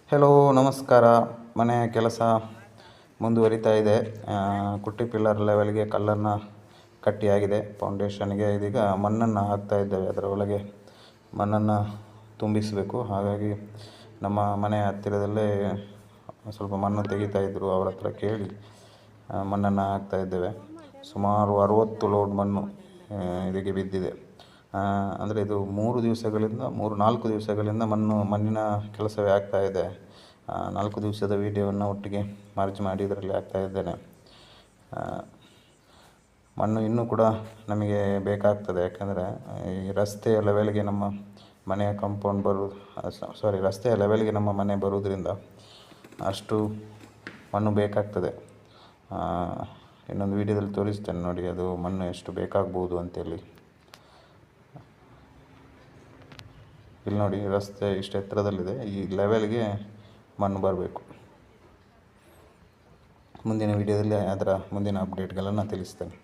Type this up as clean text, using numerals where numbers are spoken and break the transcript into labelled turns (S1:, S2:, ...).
S1: Hello ನಮಸ್ಕಾರ. ಮನೆಯ ಕೆಲಸ ಮುಂದುವರಿತಾ ಇದೆ. ಕುಟ್ಟಿ ಪಿಲ್ಲರ್ ಲೆವೆಲ್ಗೆ ಕಲ್ಲನ್ನು ಕಟ್ಟಿಯಾಗಿದೆ. ಫೌಂಡೇಶನ್ಗೆ ಇದೀಗ ಮಣ್ಣನ್ನು ಹಾಕ್ತಾ ಇದ್ದೇವೆ. ಅದರ ಒಳಗೆ ಮಣ್ಣನ್ನು ತುಂಬಿಸಬೇಕು. ಹಾಗಾಗಿ ನಮ್ಮ ಮನೆಯ ಹತ್ತಿರದಲ್ಲೇ ಸ್ವಲ್ಪ ಮಣ್ಣು ತೆಗಿತಾ ಇದ್ದರು. ಅವರ ಹತ್ರ ಕೇಳಿ ಮಣ್ಣನ್ನು ಹಾಕ್ತಾ ಇದ್ದೇವೆ. ಸುಮಾರು 60 ಲೋಡ್ ಮಣ್ಣು ಇದಕ್ಕೆ ಬಿದ್ದಿದೆ. ಅಂದರೆ ಇದು 4 ದಿವಸಗಳಿಂದ ಮಣ್ಣಿನ ಕೆಲಸವೇ ಆಗ್ತಾ ಇದೆ. 4 ದಿವಸದ ವೀಡಿಯೋವನ್ನು ಒಟ್ಟಿಗೆ ಮರ್ಜ್ ಮಾಡಿ ಇದರಲ್ಲಿ ಹಾಕ್ತಾ ಇದ್ದೇನೆ. ಮಣ್ಣು ಇನ್ನೂ ಕೂಡ ನಮಗೆ ಬೇಕಾಗ್ತದೆ. ಯಾಕಂದರೆ ಈ ರಸ್ತೆಯ ಲೆವೆಲ್ಗೆ ನಮ್ಮ ಮನೆಯ ಕಾಂಪೌಂಡ್ ರಸ್ತೆಯ ಲೆವೆಲ್ಗೆ ನಮ್ಮ ಮನೆ ಬರುವುದರಿಂದ ಅಷ್ಟು ಮಣ್ಣು ಬೇಕಾಗ್ತದೆ. ಇನ್ನೊಂದು ವೀಡಿಯೋದಲ್ಲಿ ತೋರಿಸ್ತೇನೆ ನೋಡಿ, ಅದು ಮಣ್ಣು ಎಷ್ಟು ಬೇಕಾಗ್ಬೋದು ಅಂತೇಳಿ. ಇಲ್ಲಿ ನೋಡಿ, ರಸ್ತೆ ಇಷ್ಟು ಎತ್ತರದಲ್ಲಿದೆ. ಈ ಲೆವೆಲ್ಗೆ ಮಣ್ಣು ಬರಬೇಕು. ಮುಂದಿನ ವೀಡಿಯೋದಲ್ಲಿ ಅದರ ಮುಂದಿನ ಅಪ್ಡೇಟ್ಗಳನ್ನು ತಿಳಿಸ್ತೇನೆ.